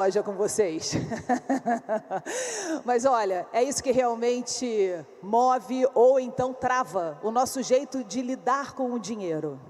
Loja com vocês. Mas olha, é isso que realmente move ou então trava o nosso jeito de lidar com o dinheiro.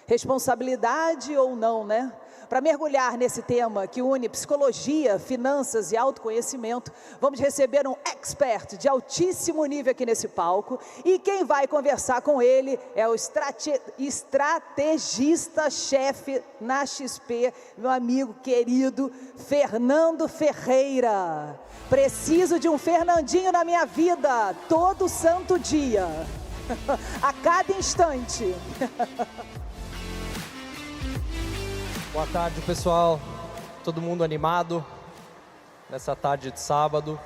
Responsabilidade ou não, né? Para mergulhar nesse tema que une psicologia, finanças e autoconhecimento, vamos receber um expert de altíssimo nível aqui nesse palco. E quem vai conversar com ele é o estrategista-chefe na XP, meu amigo querido Fernando Ferreira. Preciso de um Fernandinho na minha vida, todo santo dia, a cada instante. Boa tarde, pessoal. Todo mundo animado nessa tarde de sábado.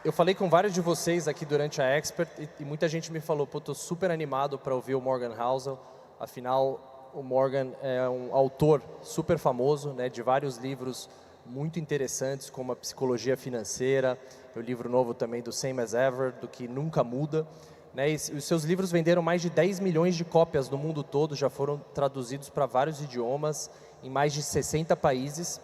Eu falei com vários de vocês aqui durante a Expert e muita gente me falou, pô, tô super animado para ouvir o Morgan Housel. Afinal, o Morgan é um autor super famoso, né, de vários livros muito interessantes, como a Psicologia Financeira, o livro novo também do Same as Ever, do que nunca muda. Né, e os seus livros venderam mais de 10 milhões de cópias no mundo todo, já foram traduzidos para vários idiomas, em mais de 60 países.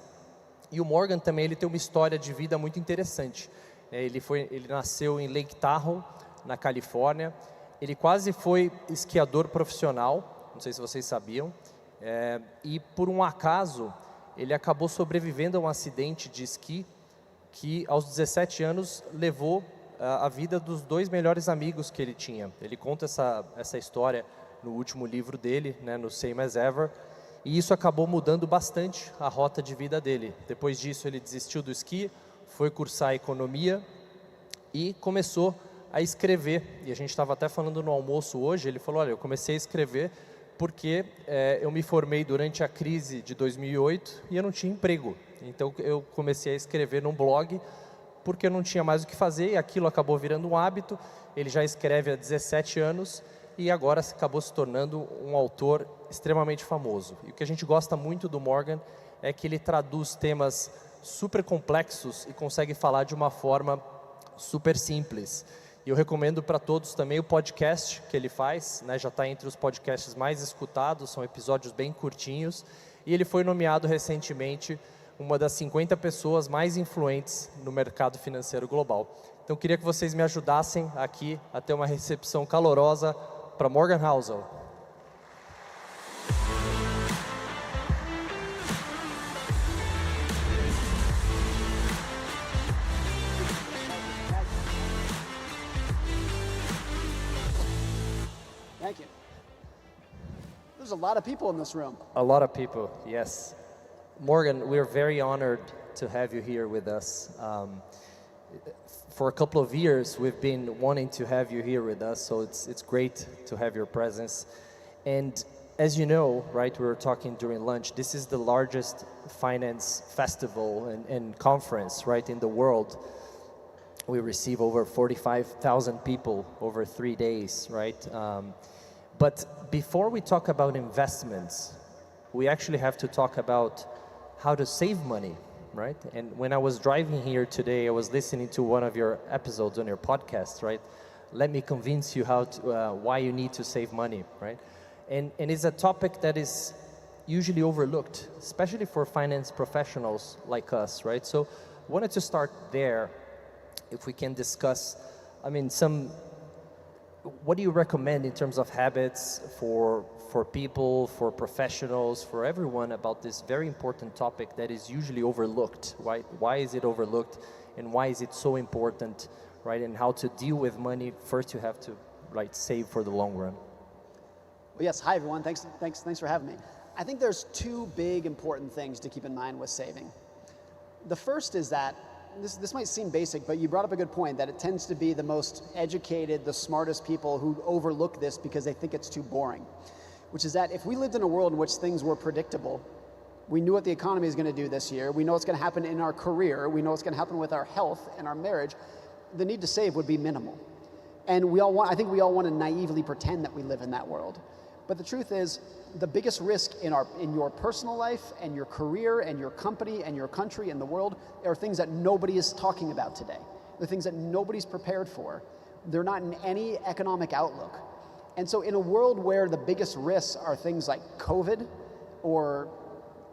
E o Morgan também ele tem uma história de vida muito interessante. Ele nasceu em Lake Tahoe, na Califórnia. Ele quase foi esquiador profissional, não sei se vocês sabiam. E por um acaso, ele acabou sobrevivendo a um acidente de esqui que aos 17 anos levou a vida dos dois melhores amigos que ele tinha. Ele conta essa história no último livro dele, né, no Same as Ever. E isso acabou mudando bastante a rota de vida dele. Depois disso, ele desistiu do esqui, foi cursar economia e começou a escrever. E a gente estava até falando no almoço hoje, ele falou, olha, eu comecei a escrever porque eu me formei durante a crise de 2008 e eu não tinha emprego. Então, eu comecei a escrever num blog porque eu não tinha mais o que fazer e aquilo acabou virando um hábito. Ele já escreve há 17 anos e agora acabou se tornando um autor extremamente famoso. E o que a gente gosta muito do Morgan é que ele traduz temas super complexos e consegue falar de uma forma super simples. E eu recomendo para todos também o podcast que ele faz, né, já está entre os podcasts mais escutados, são episódios bem curtinhos, e ele foi nomeado recentemente uma das 50 pessoas mais influentes no mercado financeiro global. Então, eu queria que vocês me ajudassem aqui a ter uma recepção calorosa para Morgan Housel. Thank you. There's a lot of people in this room. A lot of people, yes. Morgan, we're very honored to have you here with us. For a couple of years, we've been wanting to have you here with us, so it's great to have your presence. And as you know, right, we were talking during lunch, this is the largest finance festival and conference, right, in the world. We receive over 45,000 people over 3 days, right? But before we talk about investments, we actually have to talk about how to save money, right? And when I was driving here today, I was listening to one of your episodes on your podcast, right? Let me convince you why you need to save money, right? And it's a topic that is usually overlooked, especially for finance professionals like us, right? So I wanted to start there, if we can discuss, I mean, what do you recommend in terms of habits for people, for professionals, for everyone about this very important topic that is usually overlooked, right? Why is it overlooked and why is it so important, right? And how to deal with money. First you have to, right, save for the long run. Well, yes, hi everyone, thanks for having me. I think there's two big important things to keep in mind with saving. The first is that, this might seem basic, but you brought up a good point, that it tends to be the most educated, the smartest people who overlook this because they think it's too boring. Which is that if we lived in a world in which things were predictable, we knew what the economy is going to do this year, we know what's going to happen in our career, we know what's going to happen with our health and our marriage, the need to save would be minimal. And I think we all want to naively pretend that we live in that world. But the truth is, the biggest risk in your personal life and your career and your company and your country and the world are things that nobody is talking about today. The things that nobody's prepared for. They're not in any economic outlook. And so in a world where the biggest risks are things like COVID or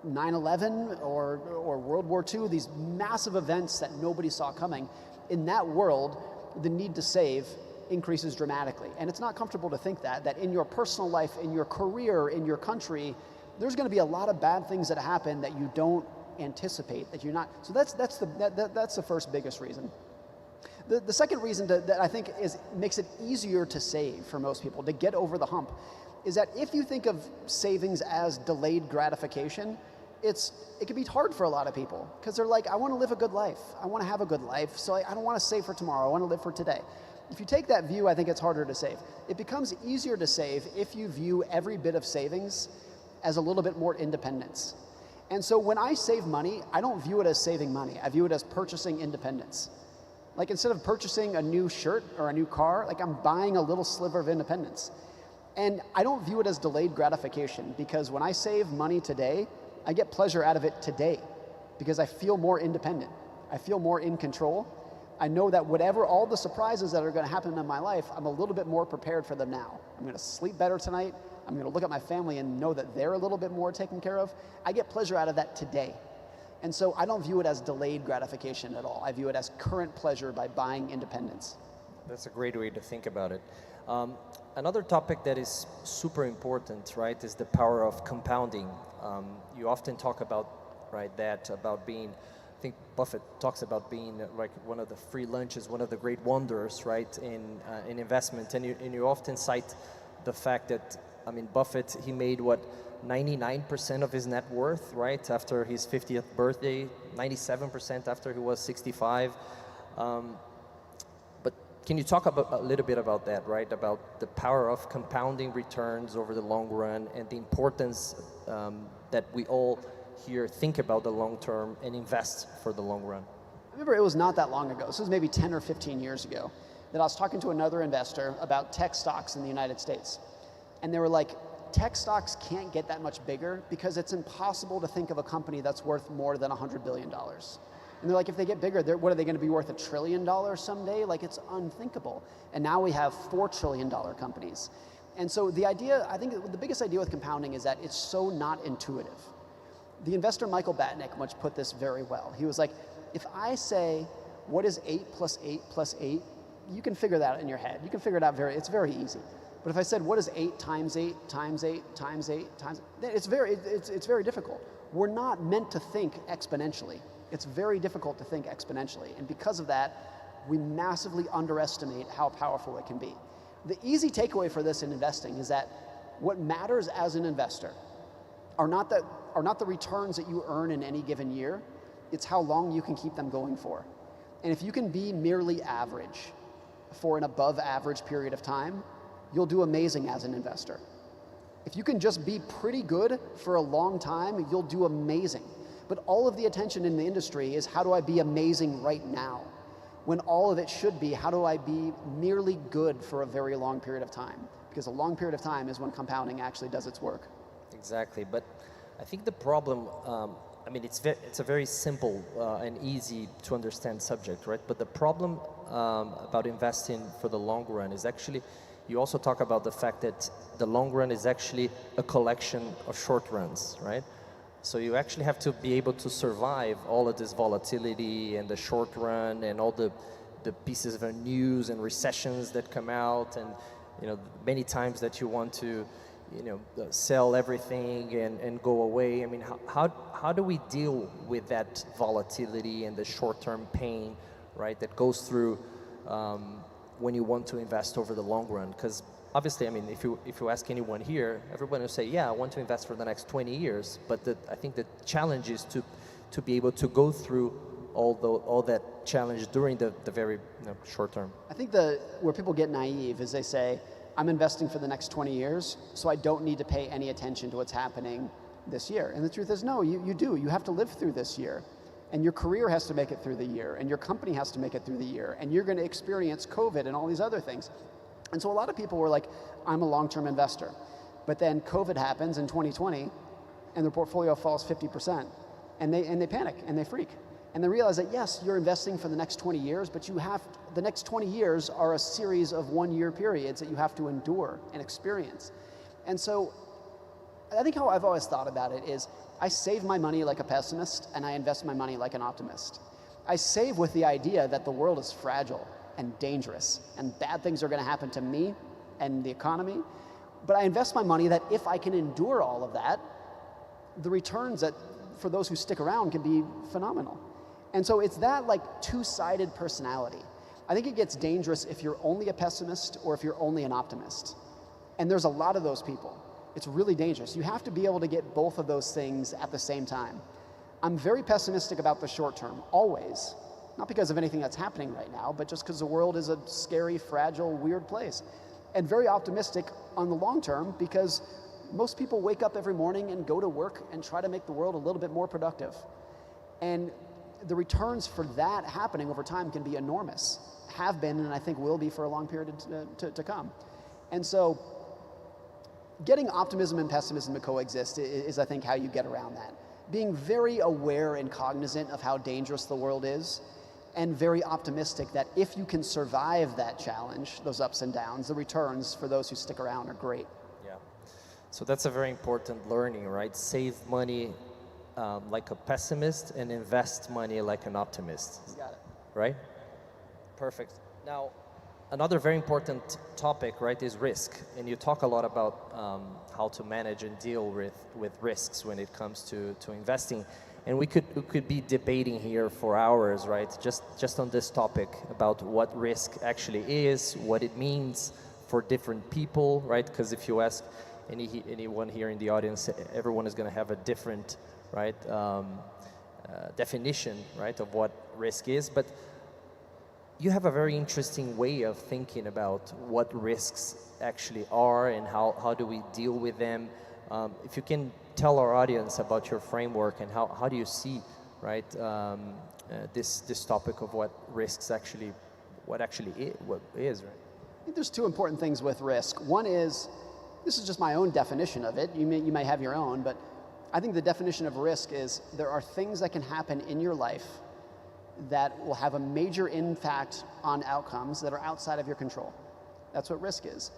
9/11 or World War II, these massive events that nobody saw coming, in that world, the need to save increases dramatically. And it's not comfortable to think that in your personal life, in your career, in your country, there's going to be a lot of bad things that happen that you don't anticipate, that you're not. So that's the first biggest reason. The second reason that I think makes it easier to save for most people, to get over the hump, is that if you think of savings as delayed gratification, it can be hard for a lot of people, because they're like, I want to live a good life. I want to have a good life, so I don't want to save for tomorrow. I want to live for today. If you take that view, I think it's harder to save. It becomes easier to save if you view every bit of savings as a little bit more independence. And so when I save money, I don't view it as saving money. I view it as purchasing independence. Like, instead of purchasing a new shirt or a new car, like, I'm buying a little sliver of independence. And I don't view it as delayed gratification, because when I save money today, I get pleasure out of it today, because I feel more independent. I feel more in control. I know that all the surprises that are going to happen in my life, I'm a little bit more prepared for them now. I'm going to sleep better tonight. I'm going to look at my family and know that they're a little bit more taken care of. I get pleasure out of that today. And so I don't view it as delayed gratification at all. I view it as current pleasure by buying independence. That's a great way to think about it. Another topic that is super important, right, is the power of compounding. You often talk about, right, about being, I think Buffett talks about being like one of the free lunches, one of the great wonders, right, in investment. And you often cite the fact that, I mean, Buffett, he made 99% of his net worth, right, after his 50th birthday, 97% after he was 65. But can you talk a little bit about that, right, about the power of compounding returns over the long run, and the importance that we all here think about the long term and invest for the long run? I remember it was not that long ago, this was maybe 10 or 15 years ago, that I was talking to another investor about tech stocks in the United States. And they were like, tech stocks can't get that much bigger because it's impossible to think of a company that's worth more than $100 billion. And they're like, if they get bigger, what are they going to be worth, $1 trillion someday? Like, it's unthinkable. And now we have $4 trillion companies. And so the idea, I think the biggest idea with compounding is that it's so not intuitive. The investor Michael Batnick once put this very well. He was like, if I say, what is 8 plus 8 plus 8? You can figure that out in your head. You can figure it out it's very easy. But if I said, what is 8 times 8 times 8 times 8 times, it's very difficult. We're not meant to think exponentially. It's very difficult to think exponentially. And because of that, we massively underestimate how powerful it can be. The easy takeaway for this in investing is that what matters as an investor are not the returns that you earn in any given year, it's how long you can keep them going for. And if you can be merely average for an above average period of time, you'll do amazing as an investor. If you can just be pretty good for a long time, you'll do amazing. But all of the attention in the industry is, how do I be amazing right now? When all of it should be, how do I be merely good for a very long period of time? Because a long period of time is when compounding actually does its work. Exactly, but I think the problem, I mean, it's a very simple and easy to understand subject, right? But the problem about investing for the long run is actually, you also talk about the fact that the long run is actually a collection of short runs, right? So you actually have to be able to survive all of this volatility and the short run and all the pieces of news and recessions that come out, and many times that you want to sell everything and go away. I mean, how do we deal with that volatility and the short-term pain, right, that goes through when you want to invest over the long run? Because obviously, I mean, if you ask anyone here, everyone will say, yeah, I want to invest for the next 20 years. But I think the challenge is to be able to go through all that challenge during the very short term. I think where people get naive is they say, I'm investing for the next 20 years, so I don't need to pay any attention to what's happening this year. And the truth is, no, you do. You have to live through this year. And your career has to make it through the year. And your company has to make it through the year. And you're going to experience COVID and all these other things. And so a lot of people were like, I'm a long-term investor. But then COVID happens in 2020, and their portfolio falls 50%. And they panic, and they freak. And they realize that, yes, you're investing for the next 20 years, but the next 20 years are a series of one-year periods that you have to endure and experience. And so I think how I've always thought about it is, I save my money like a pessimist, and I invest my money like an optimist. I save with the idea that the world is fragile and dangerous, and bad things are going to happen to me and the economy. But I invest my money that if I can endure all of that, the returns that for those who stick around can be phenomenal. And so it's that like two-sided personality. I think it gets dangerous if you're only a pessimist or if you're only an optimist. And there's a lot of those people. It's really dangerous. You have to be able to get both of those things at the same time. I'm very pessimistic about the short term, always. Not because of anything that's happening right now, but just because the world is a scary, fragile, weird place. And very optimistic on the long term because most people wake up every morning and go to work and try to make the world a little bit more productive. And the returns for that happening over time can be enormous. Have been, and I think will be for a long period to come. And so getting optimism and pessimism to coexist is, I think, how you get around that. Being very aware and cognizant of how dangerous the world is, and very optimistic that if you can survive that challenge, those ups and downs, the returns for those who stick around are great. Yeah. So that's a very important learning, right? Save money like a pessimist and invest money like an optimist. You got it. Right? Perfect. Now, another very important topic, right, is risk. And you talk a lot about how to manage and deal with risks when it comes to investing. And we could be debating here for hours, right, just on this topic about what risk actually is, what it means for different people, right? Because if you ask anyone here in the audience, everyone is going to have a different, right, definition, right, of what risk is. But you have a very interesting way of thinking about what risks actually are and how do we deal with them. If you can tell our audience about your framework and how do you see, right, this topic of what risks actually, what is, right? I think there's two important things with risk. One is, this is just my own definition of it. You may have your own, but I think the definition of risk is there are things that can happen in your life that will have a major impact on outcomes that are outside of your control. That's what risk is.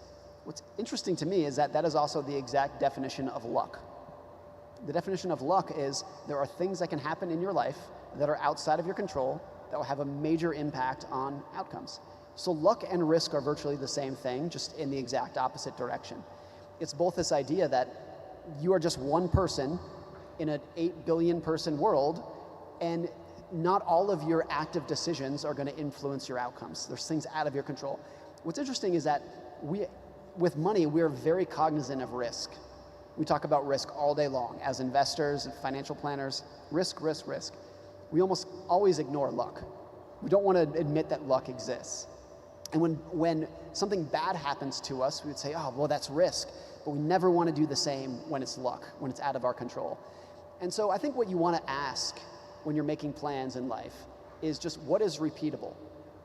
What's interesting to me is that that is also the exact definition of luck. The definition of luck is there are things that can happen in your life that are outside of your control that will have a major impact on outcomes. So luck and risk are virtually the same thing, just in the exact opposite direction. It's both this idea that you are just one person in an 8 billion person world, and not all of your active decisions are going to influence your outcomes. There's things out of your control. What's interesting is that with money, we're very cognizant of risk. We talk about risk all day long. As investors and financial planners, risk, risk, risk. We almost always ignore luck. We don't want to admit that luck exists. And when something bad happens to us, we would say, oh, well, that's risk. But we never want to do the same when it's luck, when it's out of our control. And so I think what you want to ask when you're making plans in life is just what is repeatable?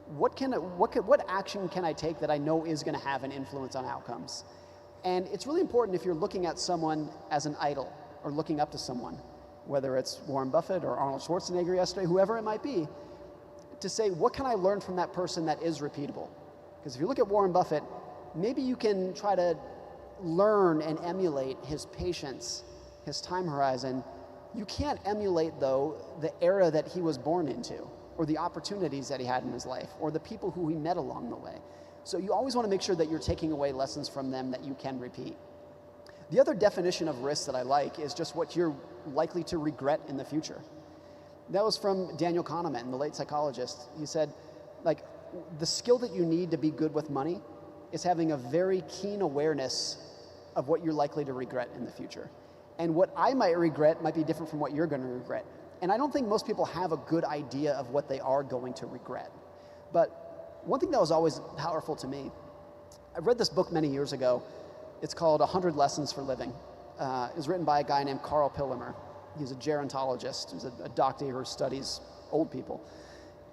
What action can I take that I know is going to have an influence on outcomes? And it's really important if you're looking at someone as an idol or looking up to someone, whether it's Warren Buffett or Arnold Schwarzenegger yesterday, whoever it might be, to say, what can I learn from that person that is repeatable? Because if you look at Warren Buffett, maybe you can try to learn and emulate his patience, his time horizon. You can't emulate, though, the era that he was born into, or the opportunities that he had in his life, or the people who he met along the way. So you always want to make sure that you're taking away lessons from them that you can repeat. The other definition of risk that I like is just what you're likely to regret in the future. That was from Daniel Kahneman, the late psychologist. He said, like, the skill that you need to be good with money is having a very keen awareness of what you're likely to regret in the future. And what I might regret might be different from what you're going to regret. And I don't think most people have a good idea of what they are going to regret. But one thing that was always powerful to me, I read this book many years ago. It's called 100 Lessons for Living. It was written by a guy named Carl Pillemer. He's a gerontologist. He's a doctor who studies old people.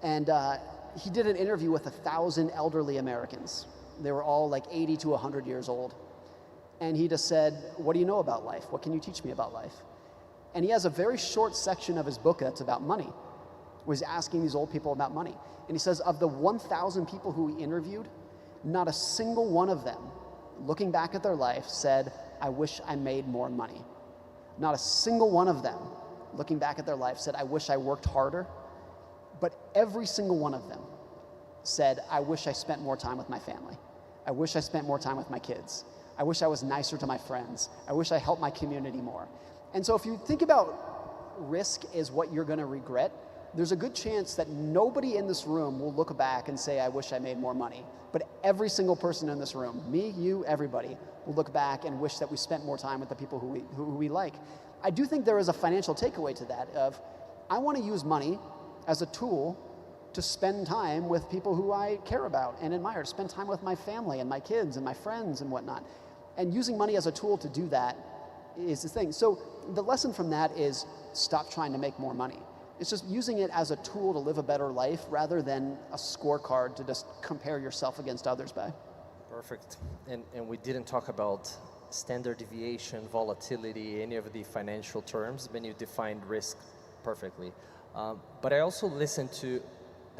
And he did an interview with 1,000 elderly Americans. They were all like 80 to 100 years old. And he just said, what do you know about life? What can you teach me about life? And he has a very short section of his book that's about money, where he's asking these old people about money. And he says, of the 1,000 people who he interviewed, not a single one of them, looking back at their life, said, I wish I made more money. Not a single one of them, looking back at their life, said, I wish I worked harder. But every single one of them said, I wish I spent more time with my family. I wish I spent more time with my kids. I wish I was nicer to my friends. I wish I helped my community more. And so if you think about risk as what you're going to regret, there's a good chance that nobody in this room will look back and say, I wish I made more money. But every single person in this room, me, you, everybody, will look back and wish that we spent more time with the people who we like. I do think there is a financial takeaway to that of, I want to use money as a tool to spend time with people who I care about and admire, to spend time with my family and my kids and my friends and whatnot. And using money as a tool to do that is the thing. So the lesson from that is stop trying to make more money. It's just using it as a tool to live a better life rather than a scorecard to just compare yourself against others by. Perfect. And we didn't talk about standard deviation, volatility, any of the financial terms, when you defined risk perfectly. But I also listened to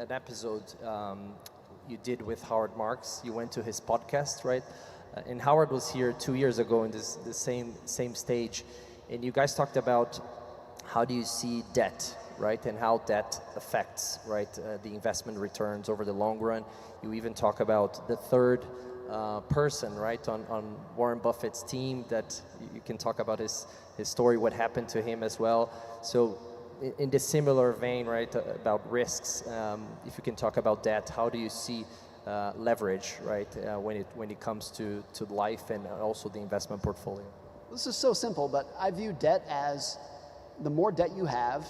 an episode you did with Howard Marks. You went to his podcast, right? And Howard was here 2 years ago in the same stage. And you guys talked about how do you see debt, right? And how debt affects, right, the investment returns over the long run. You even talk about the third person, right, on Warren Buffett's team, that you can talk about his story, what happened to him as well. So in the similar vein, right, about risks, if you can talk about debt, how do you see leverage, right, when it comes to life and also the investment portfolio? This is so simple, but I view debt as the more debt you have,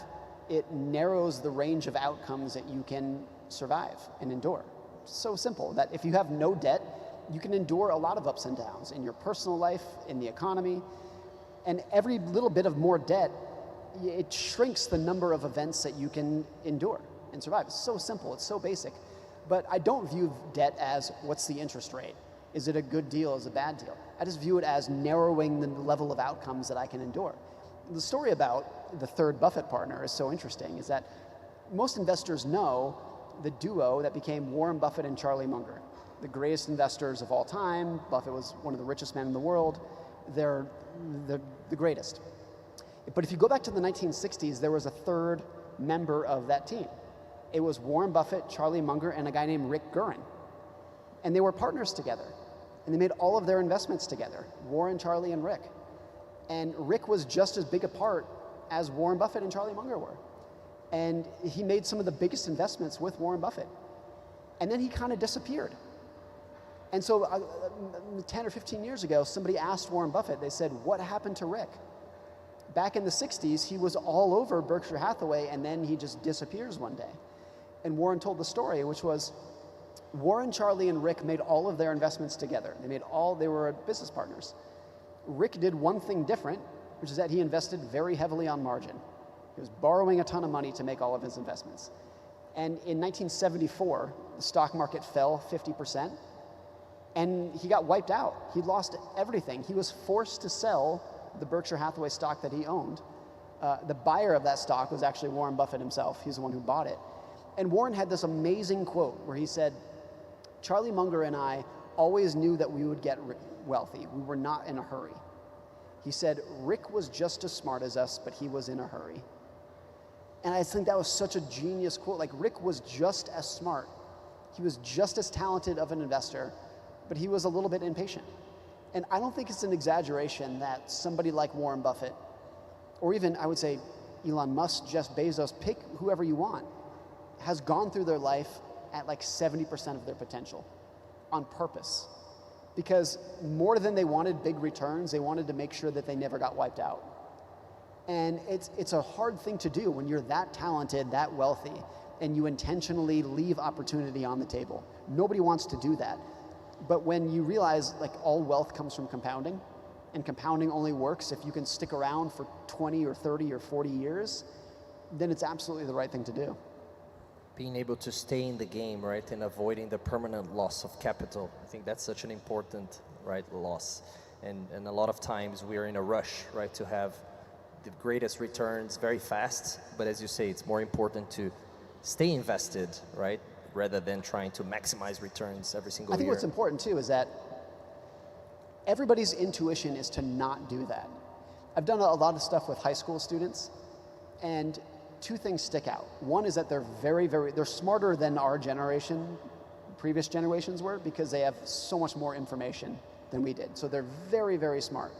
it narrows the range of outcomes that you can survive and endure. It's so simple that if you have no debt, you can endure a lot of ups and downs in your personal life, in the economy, and every little bit of more debt, it shrinks the number of events that you can endure and survive. It's so simple, it's so basic. But I don't view debt as what's the interest rate? Is it a good deal, is it a bad deal? I just view it as narrowing the level of outcomes that I can endure. The story about the third Buffett partner is so interesting, is that most investors know the duo that became Warren Buffett and Charlie Munger, the greatest investors of all time. Buffett was one of the richest men in the world. They're the greatest. But if you go back to the 1960s, there was a third member of that team. It was Warren Buffett, Charlie Munger, and a guy named Rick Guerin. And they were partners together. And they made all of their investments together, Warren, Charlie, and Rick. And Rick was just as big a part as Warren Buffett and Charlie Munger were. And he made some of the biggest investments with Warren Buffett. And then he kind of disappeared. And so 10 or 15 years ago, somebody asked Warren Buffett, they said, what happened to Rick? Back in the 60s, he was all over Berkshire Hathaway, and then he just disappears one day. And Warren told the story, which was Warren, Charlie, and Rick made all of their investments together. They were business partners. Rick did one thing different, which is that he invested very heavily on margin. He was borrowing a ton of money to make all of his investments. And in 1974, the stock market fell 50%, and he got wiped out. He lost everything. He was forced to sell the Berkshire Hathaway stock that he owned. The buyer of that stock was actually Warren Buffett himself. He's the one who bought it. And Warren had this amazing quote where he said, Charlie Munger and I always knew that we would get wealthy. We were not in a hurry. He said, Rick was just as smart as us, but he was in a hurry. And I think that was such a genius quote. Like, Rick was just as smart. He was just as talented of an investor, but he was a little bit impatient. And I don't think it's an exaggeration that somebody like Warren Buffett, or even I would say Elon Musk, Jeff Bezos, pick whoever you want, has gone through their life at like 70% of their potential on purpose. Because more than they wanted big returns, they wanted to make sure that they never got wiped out. And it's a hard thing to do when you're that talented, that wealthy, and you intentionally leave opportunity on the table. Nobody wants to do that. But when you realize like all wealth comes from compounding, and compounding only works if you can stick around for 20 or 30 or 40 years, then it's absolutely the right thing to do. Being able to stay in the game, right, and avoiding the permanent loss of capital. I think that's such an important, right, loss. And a lot of times we are in a rush, right, to have the greatest returns very fast. But as you say, it's more important to stay invested, right, rather than trying to maximize returns every single year. I think what's important too is that everybody's intuition is to not do that. I've done a lot of stuff with high school students, and two things stick out. One is that they're they're smarter than our generation, previous generations were, because they have so much more information than we did. So they're very, very smart.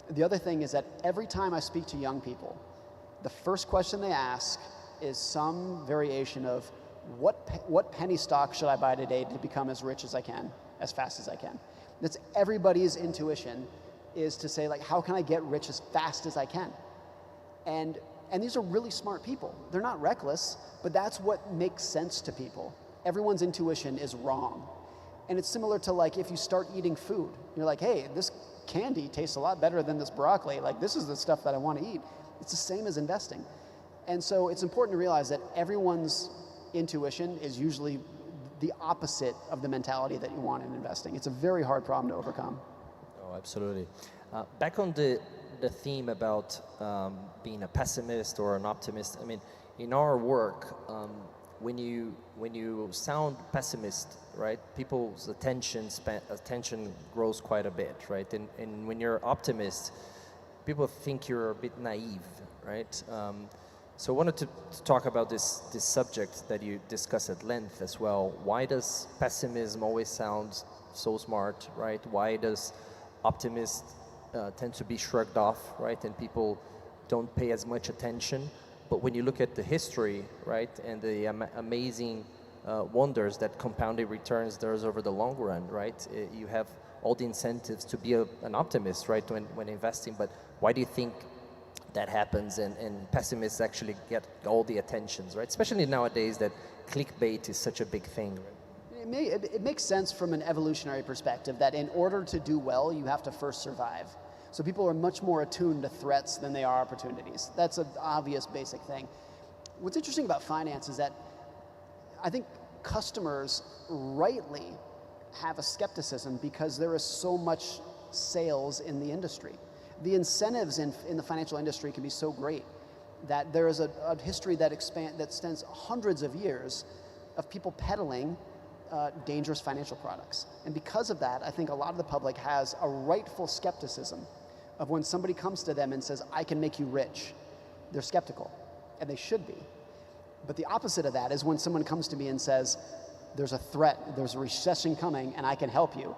The other thing is that every time I speak to young people, the first question they ask is some variation of, what penny stock should I buy today to become as rich as I can, as fast as I can? That's everybody's intuition, is to say, like, how can I get rich as fast as I can? And these are really smart people. They're not reckless, but that's what makes sense to people. Everyone's intuition is wrong. And it's similar to, like, if you start eating food, you're like, hey, this candy tastes a lot better than this broccoli. Like, this is the stuff that I want to eat. It's the same as investing. And so it's important to realize that everyone's intuition is usually the opposite of the mentality that you want in investing. It's a very hard problem to overcome. Oh, absolutely. Back on the theme about being a pessimist or an optimist, I mean, in our work, when you sound pessimist, right, people's attention grows quite a bit, right? And when you're optimist, people think you're a bit naive, right? So I wanted to talk about this subject that you discuss at length as well. Why does pessimism always sound so smart, right? Why does optimists tend to be shrugged off, right? And people don't pay as much attention. But when you look at the history, right, and the amazing wonders that compounded returns does over the long run, right? You have all the incentives to be an optimist, right, when investing. But why do you think that happens and pessimists actually get all the attentions, right? Especially nowadays that clickbait is such a big thing, right? It makes sense from an evolutionary perspective that in order to do well, you have to first survive. So people are much more attuned to threats than they are opportunities. That's an obvious basic thing. What's interesting about finance is that I think customers rightly have a skepticism because there is so much sales in the industry. The incentives in the financial industry can be so great that there is a history that extends hundreds of years of people peddling dangerous financial products. And because of that, I think a lot of the public has a rightful skepticism of when somebody comes to them and says, I can make you rich. They're skeptical, and they should be. But the opposite of that is when someone comes to me and says, there's a threat, there's a recession coming, and I can help you.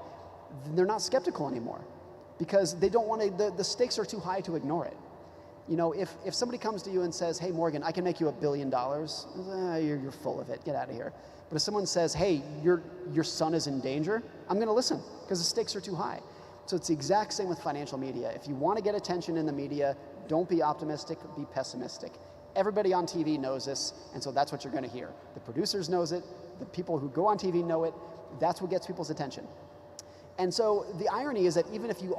They're not skeptical anymore because they don't want to, the stakes are too high to ignore it. You know, if somebody comes to you and says, hey, Morgan, I can make you $1 billion, you're full of it, get out of here. But if someone says, hey, your son is in danger, I'm going to listen because the stakes are too high. So it's the exact same with financial media. If you want to get attention in the media, don't be optimistic, be pessimistic. Everybody on TV knows this, and so that's what you're going to hear. The producers knows it, the people who go on TV know it, that's what gets people's attention. And so the irony is that even if you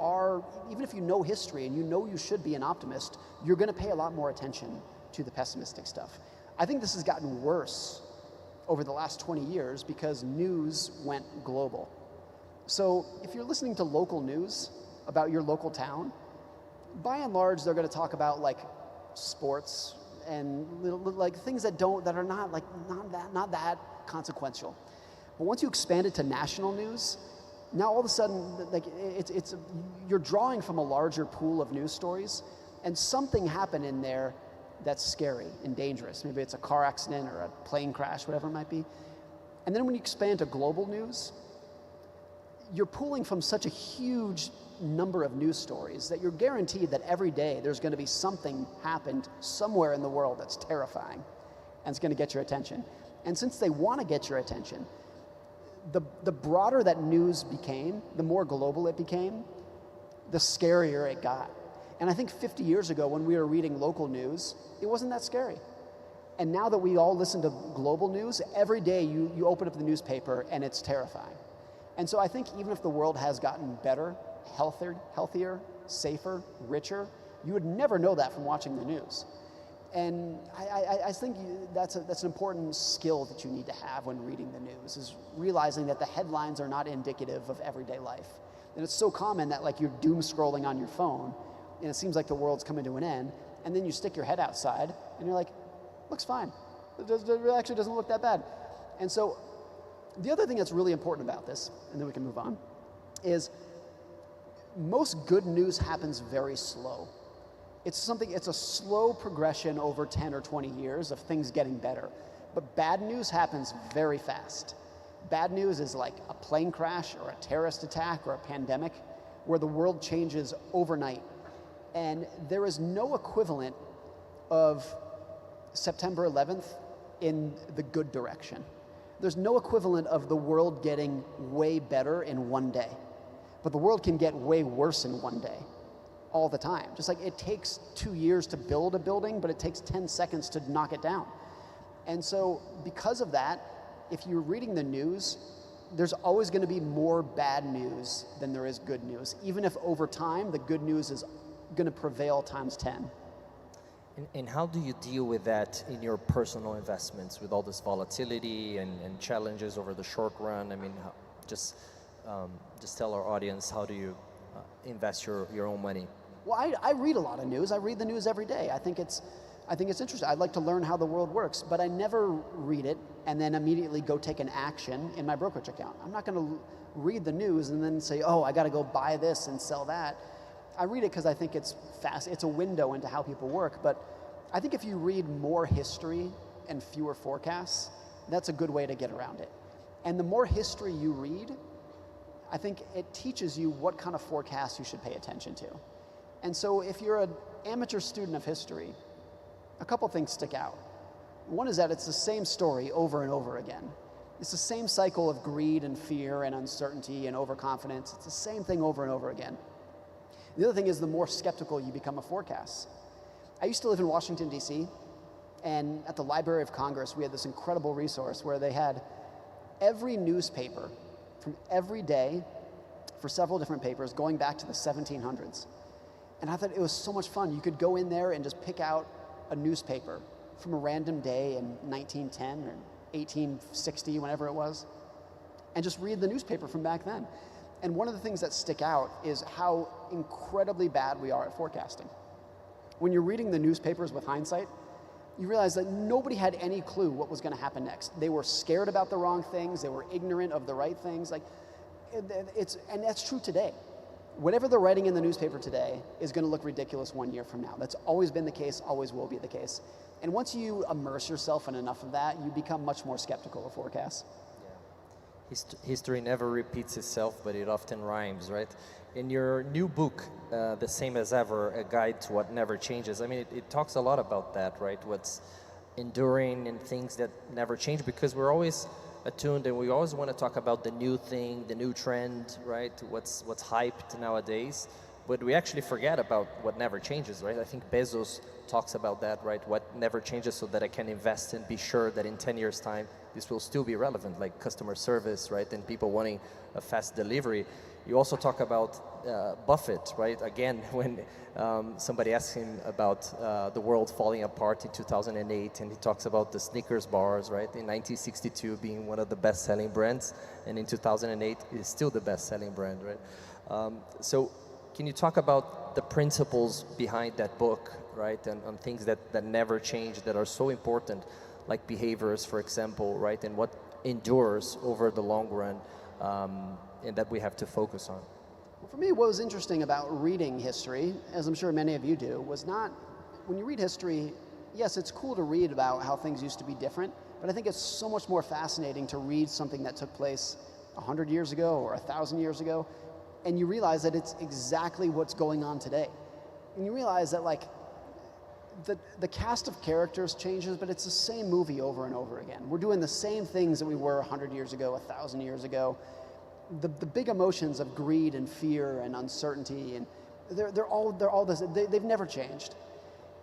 know history and you know you should be an optimist, you're going to pay a lot more attention to the pessimistic stuff. I think this has gotten worse over the last 20 years because news went global. So if you're listening to local news about your local town, by and large, they're going to talk about like sports and like things that are not that consequential. But once you expand it to national news, now all of a sudden, like you're drawing from a larger pool of news stories, and something happened in there that's scary and dangerous. Maybe it's a car accident or a plane crash, whatever it might be. And then when you expand to global news, you're pulling from such a huge number of news stories that you're guaranteed that every day there's going to be something happened somewhere in the world that's terrifying and it's going to get your attention. And since they want to get your attention, the broader that news became, the more global it became, the scarier it got. And I think 50 years ago when we were reading local news, it wasn't that scary. And now that we all listen to global news, every day you open up the newspaper and it's terrifying. And so I think even if the world has gotten better, healthier, safer, richer, you would never know that from watching the news. And I think that's an important skill that you need to have when reading the news, is realizing that the headlines are not indicative of everyday life. And it's so common that like you're doom scrolling on your phone and it seems like the world's coming to an end, and then you stick your head outside and you're like, looks fine. It actually doesn't look that bad. And so the other thing that's really important about this, and then we can move on, is most good news happens very slow. It's a slow progression over 10 or 20 years of things getting better. But bad news happens very fast. Bad news is like a plane crash or a terrorist attack or a pandemic where the world changes overnight. And there is no equivalent of September 11th in the good direction. There's no equivalent of the world getting way better in one day. But the world can get way worse in one day, all the time. Just like it takes 2 years to build a building, but it takes 10 seconds to knock it down. And so because of that, if you're reading the news, there's always going to be more bad news than there is good news, even if over time the good news is going to prevail times 10. And how do you deal with that in your personal investments, with all this volatility and challenges over the short run? I mean, just tell our audience, how do you invest your own money? Well, I read a lot of news. I read the news every day. I think it's interesting. I'd like to learn how the world works, but I never read it and then immediately go take an action in my brokerage account. I'm not going to read the news and then say, oh, I got to go buy this and sell that. I read it because I think it's fast. It's a window into how people work. But I think if you read more history and fewer forecasts, that's a good way to get around it. And the more history you read, I think it teaches you what kind of forecasts you should pay attention to. And so if you're an amateur student of history, a couple things stick out. One is that it's the same story over and over again. It's the same cycle of greed and fear and uncertainty and overconfidence. It's the same thing over and over again. The other thing is the more skeptical you become of forecasts. I used to live in Washington, D.C., and at the Library of Congress, we had this incredible resource where they had every newspaper from every day for several different papers going back to the 1700s. And I thought it was so much fun. You could go in there and just pick out a newspaper from a random day in 1910 or 1860, whenever it was, and just read the newspaper from back then. And one of the things that stick out is how incredibly bad we are at forecasting. When you're reading the newspapers with hindsight, you realize that nobody had any clue what was going to happen next. They were scared about the wrong things. They were ignorant of the right things. And that's true today. Whatever they're writing in the newspaper today is going to look ridiculous 1 year from now. That's always been the case, always will be the case. And once you immerse yourself in enough of that, you become much more skeptical of forecasts. History never repeats itself, but it often rhymes, right? In your new book, The Same as Ever, A Guide to What Never Changes, I mean, it talks a lot about that, right? What's enduring and things that never change, because we're always attuned and we always want to talk about the new thing, the new trend, right? What's hyped nowadays, but we actually forget about what never changes, right? I think Bezos talks about that, right? What never changes, so that I can invest and be sure that in 10 years' time, this will still be relevant, like customer service, right? And people wanting a fast delivery. You also talk about Buffett, right? Again, when somebody asks him about the world falling apart in 2008, and he talks about the Snickers bars, right? In 1962 being one of the best-selling brands, and in 2008 is still the best-selling brand, right? So can you talk about the principles behind that book, right? And on things that never change, that are so important, like behaviors, for example, right? And what endures over the long run, and that we have to focus on. Well, for me, what was interesting about reading history, as I'm sure many of you do, was not, when you read history, yes, it's cool to read about how things used to be different, but I think it's so much more fascinating to read something that took place 100 years ago or 1,000 years ago, and you realize that it's exactly what's going on today. And you realize that, like, the cast of characters changes, but it's the same movie over and over again. We're doing the same things that we were 100 years ago, 1,000 years ago. The big emotions of greed and fear and uncertainty, and they're all this. They've never changed.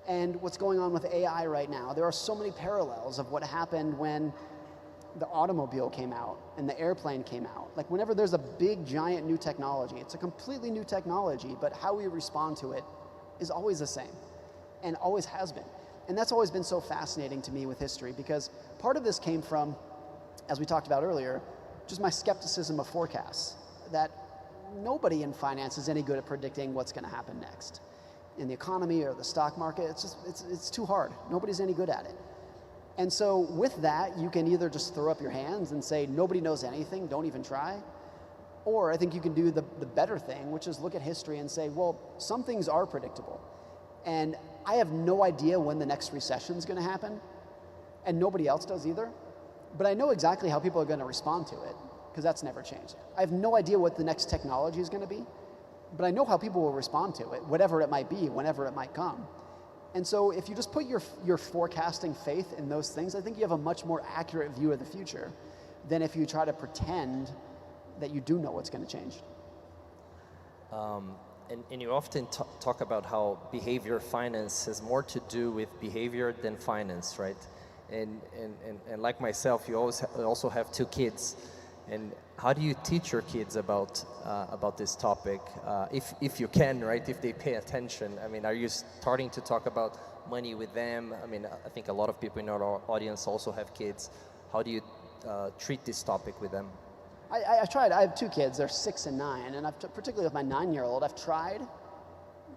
And what's going on with AI right now, there are so many parallels of what happened when the automobile came out and the airplane came out. Like, whenever there's a big, giant new technology, it's a completely new technology, but how we respond to it is always the same, and always has been. And that's always been so fascinating to me with history, because part of this came from, as we talked about earlier, just my skepticism of forecasts, that nobody in finance is any good at predicting what's going to happen next. In the economy or the stock market, it's too hard. Nobody's any good at it. And so with that, you can either just throw up your hands and say, nobody knows anything, don't even try. Or I think you can do the better thing, which is look at history and say, well, some things are predictable. And I have no idea when the next recession is going to happen, and nobody else does either. But I know exactly how people are going to respond to it, because that's never changed. I have no idea what the next technology is going to be, but I know how people will respond to it, whatever it might be, whenever it might come. And so if you just put your forecasting faith in those things, I think you have a much more accurate view of the future than if you try to pretend that you do know what's going to change. And you often talk about how behavior finance has more to do with behavior than finance, right? And like myself, you also have 2 kids. And how do you teach your kids about this topic, if you can, right? If they pay attention. I mean, are you starting to talk about money with them? I mean, I think a lot of people in our audience also have kids. How do you treat this topic with them? I tried. I have 2 kids. They're 6 and 9, and particularly with my 9-year-old, I've tried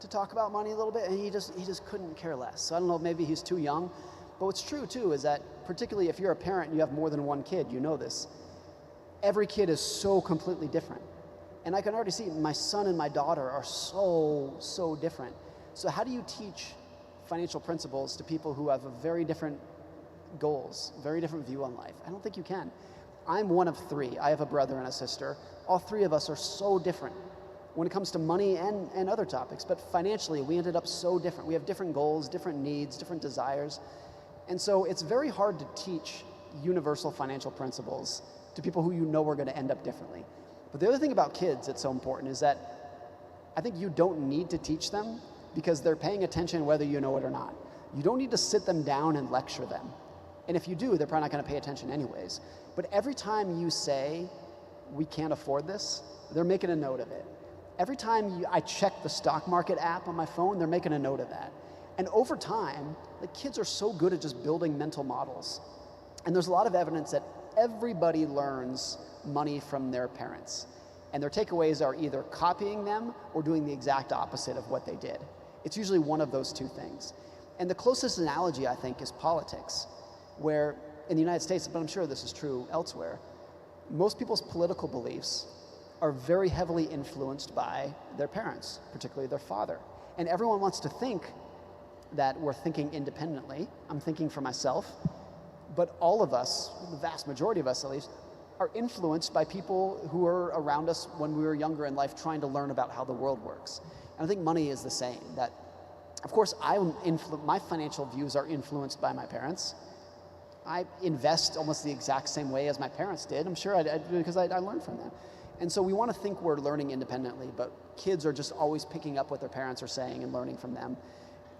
to talk about money a little bit, and he just couldn't care less. So I don't know, maybe he's too young. But what's true too is that, particularly if you're a parent and you have more than 1 kid, you know this. Every kid is so completely different, and I can already see my son and my daughter are so different. So how do you teach financial principles to people who have a very different goals, very different view on life? I don't think you can. I'm one of 3. I have a brother and a sister. All 3 of us are so different when it comes to money and other topics, but financially we ended up so different. We have different goals, different needs, different desires. And so it's very hard to teach universal financial principles to people who you know are going to end up differently. But the other thing about kids that's so important is that I think you don't need to teach them because they're paying attention whether you know it or not. You don't need to sit them down and lecture them. And if you do, they're probably not going to pay attention anyways. But every time you say, we can't afford this, they're making a note of it. Every time I check the stock market app on my phone, they're making a note of that. And over time, the kids are so good at just building mental models. And there's a lot of evidence that everybody learns money from their parents. And their takeaways are either copying them or doing the exact opposite of what they did. It's usually one of those 2 things. And the closest analogy, I think, is politics, where in the United States, but I'm sure this is true elsewhere, most people's political beliefs are very heavily influenced by their parents, particularly their father. And everyone wants to think that we're thinking independently. I'm thinking for myself. But all of us, the vast majority of us at least, are influenced by people who are around us when we were younger in life trying to learn about how the world works. And I think money is the same. That, of course, my financial views are influenced by my parents. I invest almost the exact same way as my parents did. I'm sure because I learned from them. And so we want to think we're learning independently, but kids are just always picking up what their parents are saying and learning from them.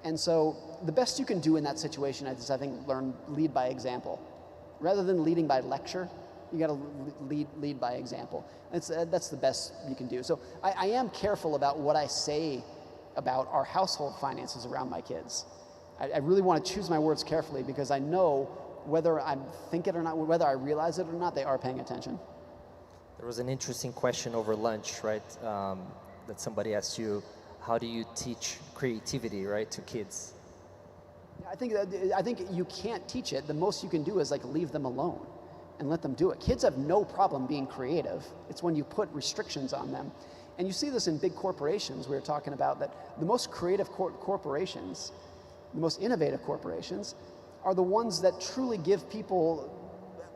And so the best you can do in that situation is, I think, lead by example. Rather than leading by lecture, you got to lead by example. That's the best you can do. So I am careful about what I say about our household finances around my kids. I really want to choose my words carefully because I know whether I think it or not, whether I realize it or not, they are paying attention. There was an interesting question over lunch, right? That somebody asked you, how do you teach creativity, right, to kids? I think you can't teach it. The most you can do is like leave them alone and let them do it. Kids have no problem being creative. It's when you put restrictions on them. And you see this in big corporations. We were talking about that the most creative corporations, the most innovative corporations, are the ones that truly give people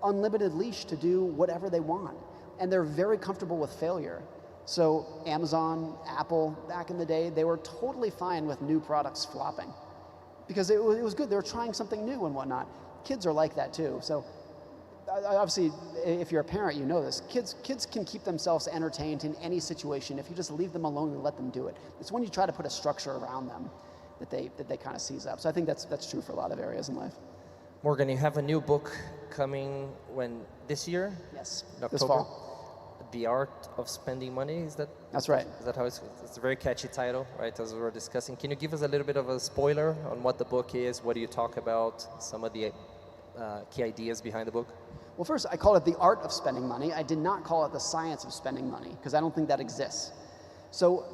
unlimited leash to do whatever they want. And they're very comfortable with failure. So Amazon, Apple, back in the day, they were totally fine with new products flopping because it was good. They were trying something new and whatnot. Kids are like that too. So obviously, if you're a parent, you know this. Kids can keep themselves entertained in any situation if you just leave them alone and let them do it. It's when you try to put a structure around them that they kind of seize up. So I think that's true for a lot of areas in life. Morgan, you have a new book coming this year? Yes, in October? this fall. The Art of Spending Money, is that? That's right. Is that how it's a very catchy title, right, as we were discussing. Can you give us a little bit of a spoiler on what the book is? What do you talk about? Some of the key ideas behind the book? Well, first, I call it The Art of Spending Money. I did not call it The Science of Spending Money, because I don't think that exists. So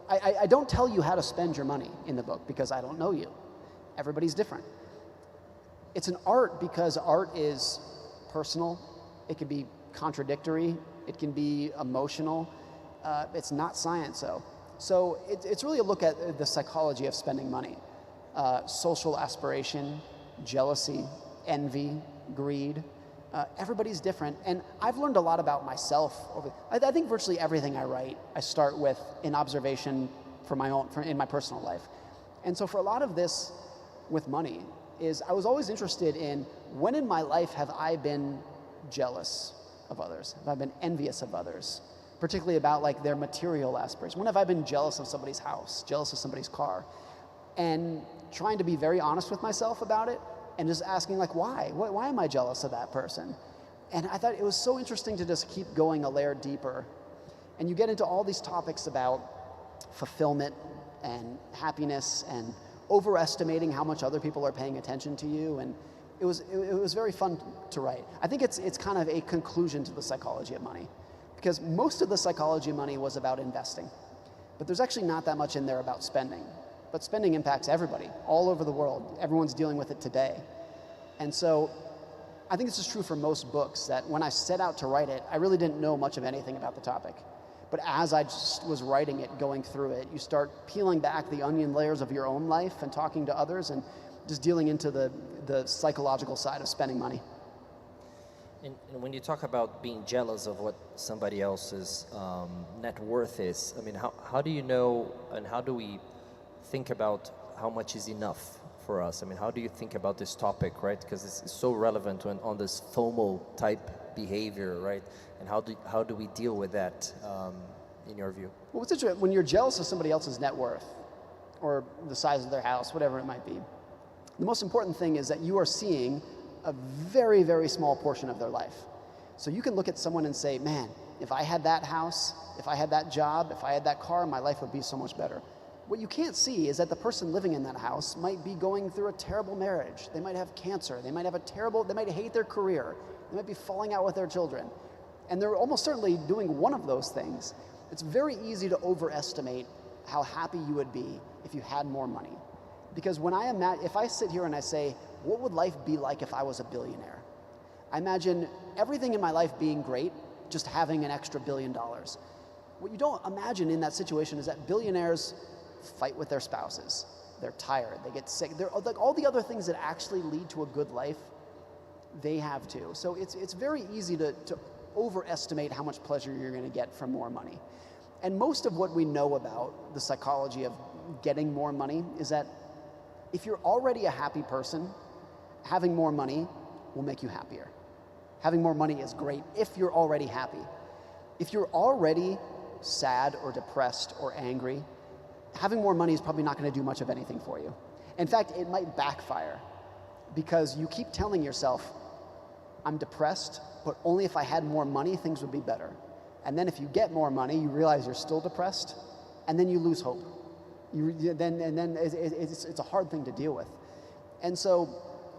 I don't tell you how to spend your money in the book, because I don't know you. Everybody's different. It's an art because art is personal. It can be contradictory. It can be emotional. It's not science, though. So it's really a look at the psychology of spending money. social aspiration, jealousy, envy, greed. Everybody's different, and I've learned a lot about myself. I think virtually everything I write, I start with an observation in my personal life. And so for a lot of this with money is I was always interested in when in my life have I been jealous of others? Have I been envious of others? Particularly about like their material aspirations. When have I been jealous of somebody's house, jealous of somebody's car? And trying to be very honest with myself about it and just asking like, why? Why am I jealous of that person? And I thought it was so interesting to just keep going a layer deeper. And you get into all these topics about fulfillment and happiness and overestimating how much other people are paying attention to you. And it was very fun to write. I think it's kind of a conclusion to the psychology of money, because most of the psychology of money was about investing. But there's actually not that much in there about spending. But spending impacts everybody all over the world. Everyone's dealing with it today. And so I think this is true for most books, that when I set out to write it, I really didn't know much of anything about the topic. But as I just was writing it, going through it, you start peeling back the onion layers of your own life and talking to others and just dealing into the psychological side of spending money. And when you talk about being jealous of what somebody else's net worth is, I mean, how do you know, and how do we think about how much is enough for us? I mean, how do you think about this topic, right? Because it's so relevant on this FOMO type behavior, right? And how do we deal with that, in your view? Well, what's interesting, when you're jealous of somebody else's net worth or the size of their house, whatever it might be, the most important thing is that you are seeing a very, very small portion of their life. So you can look at someone and say, man, if I had that house, if I had that job, if I had that car, my life would be so much better. What you can't see is that the person living in that house might be going through a terrible marriage. They might have cancer. They might hate their career. They might be falling out with their children. And they're almost certainly doing one of those things. It's very easy to overestimate how happy you would be if you had more money. Because if I sit here and I say, what would life be like if I was a billionaire? I imagine everything in my life being great, just having an extra $1 billion. What you don't imagine in that situation is that billionaires fight with their spouses. They're tired, they get sick. They're like all the other things that actually lead to a good life, they have too. So it's very easy to overestimate how much pleasure you're going to get from more money. And most of what we know about the psychology of getting more money is that if you're already a happy person, having more money will make you happier. Having more money is great if you're already happy. If you're already sad or depressed or angry, having more money is probably not going to do much of anything for you. In fact, it might backfire, because you keep telling yourself, I'm depressed, but only if I had more money, things would be better. And then if you get more money, you realize you're still depressed, and then you lose hope. Then it's a hard thing to deal with. And so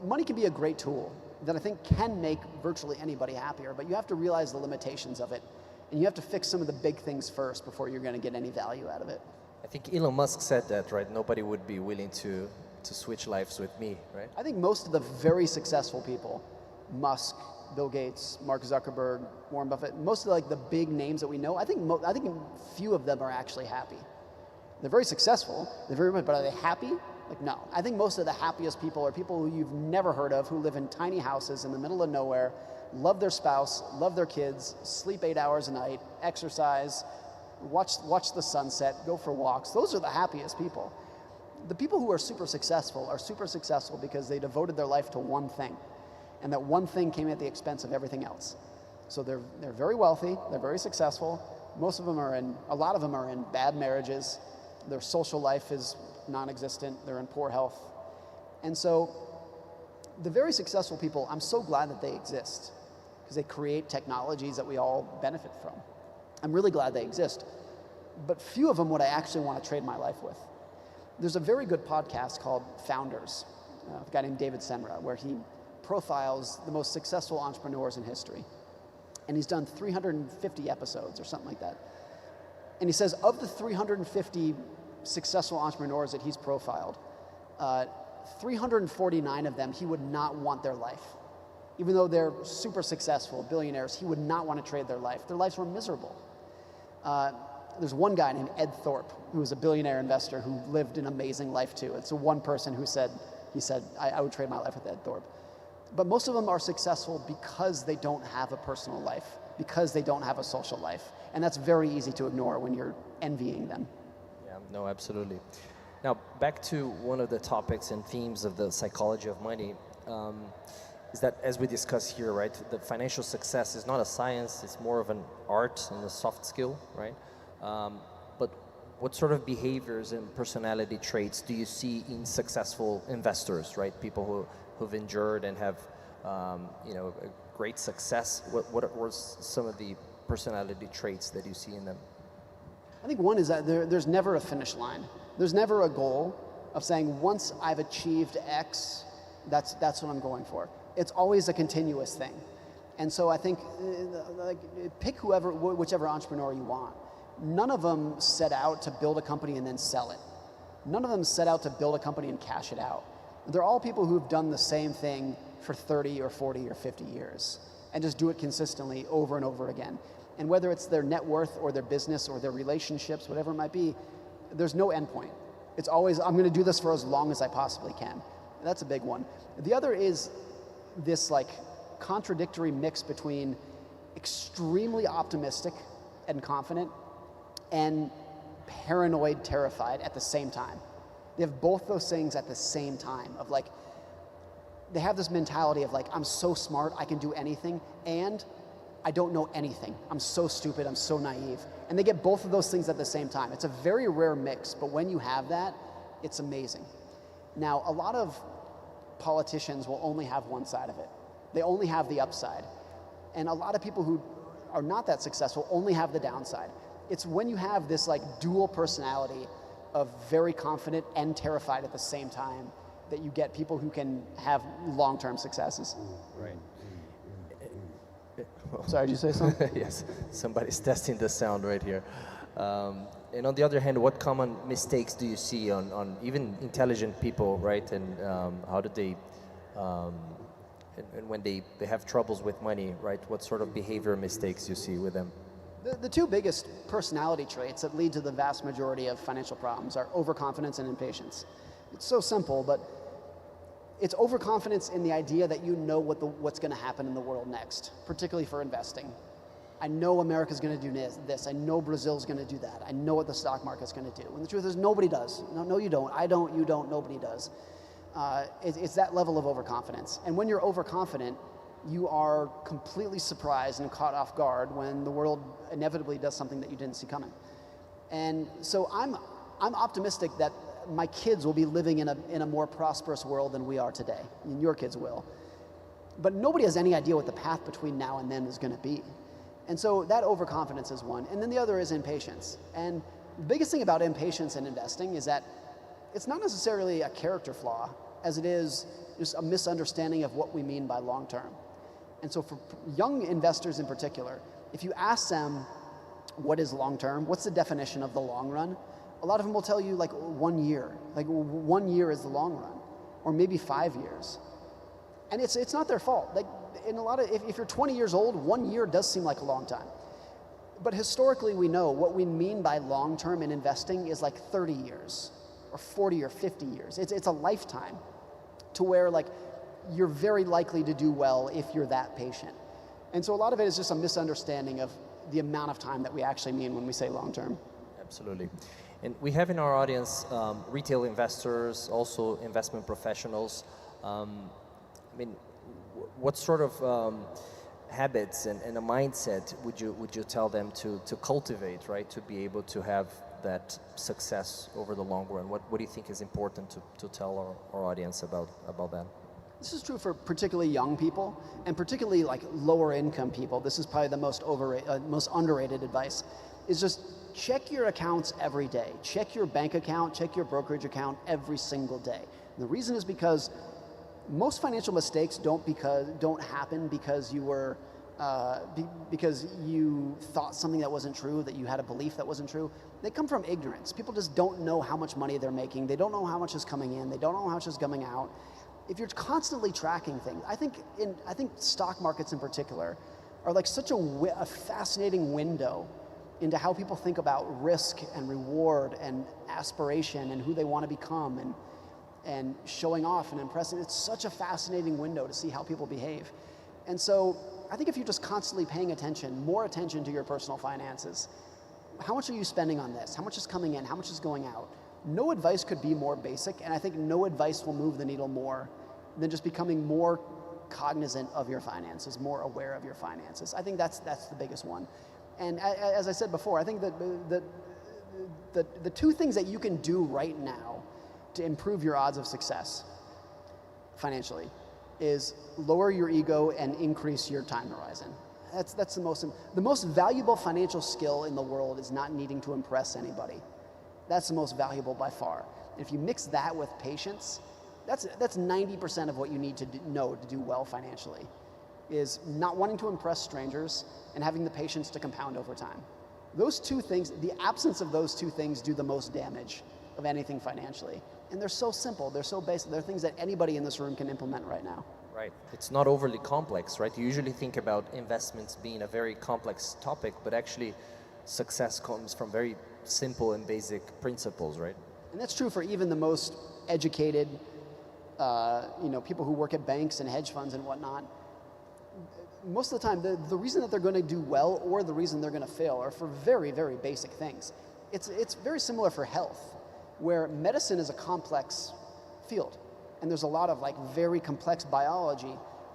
money can be a great tool that I think can make virtually anybody happier, but you have to realize the limitations of it, and you have to fix some of the big things first before you're going to get any value out of it. I think Elon Musk said that, right? Nobody would be willing to switch lives with me, right? I think most of the very successful people, Musk, Bill Gates, Mark Zuckerberg, Warren Buffett, most of the big names that we know, I think few of them are actually happy. They're very successful, but are they happy? Like, no. I think most of the happiest people are people who you've never heard of, who live in tiny houses in the middle of nowhere, love their spouse, love their kids, sleep 8 hours a night, exercise, watch the sunset, go for walks. Those are the happiest people. The people who are super successful because they devoted their life to one thing, and that one thing came at the expense of everything else. So they're very wealthy, they're very successful. A lot of them are in bad marriages. Their social life is non-existent. They're in poor health. And so the very successful people, I'm so glad that they exist, because they create technologies that we all benefit from. I'm really glad they exist. But few of them would I actually want to trade my life with. There's a very good podcast called Founders, a guy named David Senra, where he profiles the most successful entrepreneurs in history. And he's done 350 episodes or something like that. And he says of the 350 successful entrepreneurs that he's profiled, 349 of them, he would not want their life. Even though they're super successful, billionaires, he would not want to trade their life. Their lives were miserable. there's one guy named Ed Thorpe, who was a billionaire investor who lived an amazing life too. It's the one person who said, I would trade my life with Ed Thorpe. But most of them are successful because they don't have a personal life, because they don't have a social life. And that's very easy to ignore when you're envying them. Yeah, no, absolutely. Now, back to one of the topics and themes of the psychology of money, is that, as we discuss here, right, the financial success is not a science, it's more of an art and a soft skill, right? But what sort of behaviors and personality traits do you see in successful investors, right? People who've endured and have, you know, a great success. What were some of the personality traits that you see in them? I think one is that there's never a finish line. There's never a goal of saying, once I've achieved X, that's what I'm going for. It's always a continuous thing. And so I think, like, pick whichever entrepreneur you want. None of them set out to build a company and then sell it. None of them set out to build a company and cash it out. They're all people who've done the same thing for 30 or 40 or 50 years and just do it consistently over and over again. And whether it's their net worth or their business or their relationships, whatever it might be, there's no end point. It's always, I'm gonna do this for as long as I possibly can. That's a big one. The other is this like contradictory mix between extremely optimistic and confident and paranoid, terrified at the same time. They have both those things at the same time of like, they have this mentality of like, I'm so smart, I can do anything, and I don't know anything. I'm so stupid, I'm so naive. And they get both of those things at the same time. It's a very rare mix, but when you have that, it's amazing. Now, a lot of politicians will only have one side of it. They only have the upside. And a lot of people who are not that successful only have the downside. It's when you have this like dual personality of very confident and terrified at the same time that you get people who can have long-term successes. Right. Sorry, did you say something? Yes, somebody's testing the sound right here. And on the other hand, what common mistakes do you see on even intelligent people, right? And how do they, and when they have troubles with money, right? What sort of behavior mistakes you see with them? The two biggest personality traits that lead to the vast majority of financial problems are overconfidence and impatience. It's so simple, but it's overconfidence in the idea that you know what's going to happen in the world next, particularly for investing. I know America's going to do this. I know Brazil's going to do that. I know what the stock market's going to do. And the truth is, nobody does. No, you don't. I don't. You don't. Nobody does. It's that level of overconfidence. And when you're overconfident, you are completely surprised and caught off guard when the world inevitably does something that you didn't see coming. And so I'm optimistic that my kids will be living in a more prosperous world than we are today, and your kids will. But nobody has any idea what the path between now and then is going to be. And so that overconfidence is one. And then the other is impatience. And the biggest thing about impatience in investing is that it's not necessarily a character flaw, as it is just a misunderstanding of what we mean by long term. And so for young investors in particular, if you ask them what is long term, what's the definition of the long run, a lot of them will tell you like 1 year. Like 1 year is the long run, or maybe 5 years. And it's not their fault. Like in a lot of, if you're 20 years old, 1 year does seem like a long time. But historically we know what we mean by long term in investing is like 30 years, or 40 or 50 years. It's a lifetime to where like you're very likely to do well if you're that patient. And so a lot of it is just a misunderstanding of the amount of time that we actually mean when we say long term. Absolutely. And we have in our audience retail investors, also investment professionals. I mean, what sort of habits and a mindset would you tell them to cultivate, right, to be able to have that success over the long run? What do you think is important to tell our audience about that? This is true for particularly young people, and particularly like lower income people. This is probably the most underrated advice, is just check your accounts every day. Check your bank account, check your brokerage account every single day. And the reason is because most financial mistakes don't happen because you were because you thought something that wasn't true, that you had a belief that wasn't true. They come from ignorance. People just don't know how much money they're making. They don't know how much is coming in. They don't know how much is coming out. If you're constantly tracking things, I think stock markets in particular are like such a fascinating window into how people think about risk and reward and aspiration and who they want to become and showing off and impressing. It's such a fascinating window to see how people behave. And so I think if you're just constantly paying attention, more attention to your personal finances, how much are you spending on this? How much is coming in? How much is going out? No advice could be more basic, and I think no advice will move the needle more than just becoming more cognizant of your finances, more aware of your finances. I think that's the biggest one. And as I said before, I think that the two things that you can do right now to improve your odds of success financially is lower your ego and increase your time horizon. That's the most valuable financial skill in the world is not needing to impress anybody. That's the most valuable by far. And if you mix that with patience, that's 90% of what you need to know to do well financially, is not wanting to impress strangers and having the patience to compound over time. Those two things, the absence of those two things do the most damage of anything financially. And they're so simple, they're so basic, they're things that anybody in this room can implement right now. Right. It's not overly complex, right? You usually think about investments being a very complex topic, but actually success comes from very simple and basic principles, right? And that's true for even the most educated, people who work at banks and hedge funds and whatnot. Most of the time, the reason that they're going to do well or the reason they're going to fail are for very, very basic things. It's very similar for health, where medicine is a complex field. And there's a lot of very complex biology,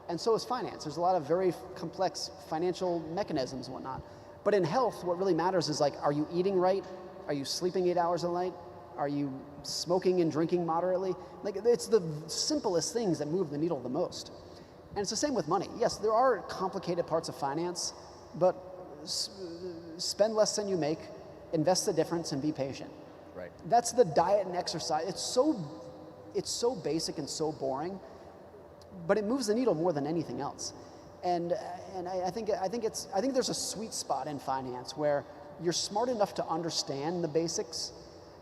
and so is finance. There's a lot of very complex financial mechanisms and whatnot. But in health, what really matters is are you eating right? Are you sleeping 8 hours a night? Are you smoking and drinking moderately? It's the simplest things that move the needle the most. And it's the same with money. Yes, there are complicated parts of finance, but spend less than you make, invest the difference, and be patient. Right. That's the diet and exercise. It's so basic and so boring, but it moves the needle more than anything else. And I think there's a sweet spot in finance where you're smart enough to understand the basics,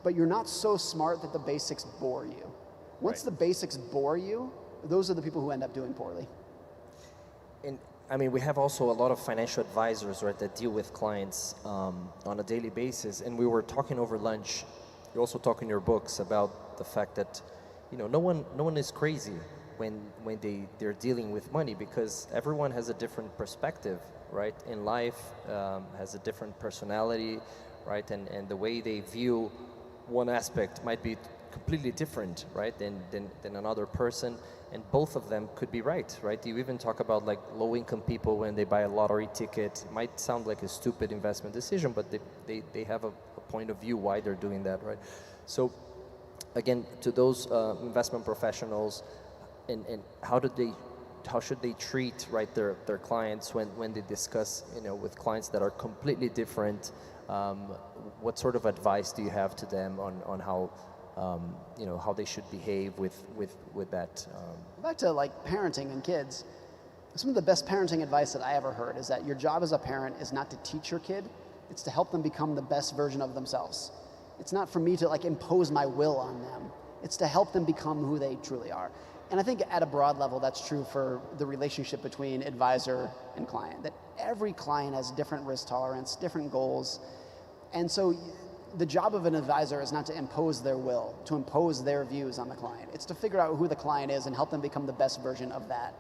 but you're not so smart that the basics bore you. Once the basics bore you, those are the people who end up doing poorly. And I mean, we have also a lot of financial advisors, right, that deal with clients on a daily basis. And we were talking over lunch. You also talk in your books about the fact that no one is crazy when they're dealing with money, because everyone has a different perspective, right? In life, has a different personality, right? And the way they view one aspect might be completely different, right, than another person, and both of them could be right? You even talk about low-income people when they buy a lottery ticket. It might sound like a stupid investment decision, but they have a point of view why they're doing that, right? So again, to those investment professionals, and how should they treat their clients when they discuss with clients that are completely different? What sort of advice do you have to them on how how they should behave with that? Back to parenting and kids. Some of the best parenting advice that I ever heard is that your job as a parent is not to teach your kid, it's to help them become the best version of themselves. It's not for me to impose my will on them. It's to help them become who they truly are. And I think at a broad level, that's true for the relationship between advisor and client, that every client has different risk tolerance, different goals. And so the job of an advisor is not to impose their will, to impose their views on the client. It's to figure out who the client is and help them become the best version of that.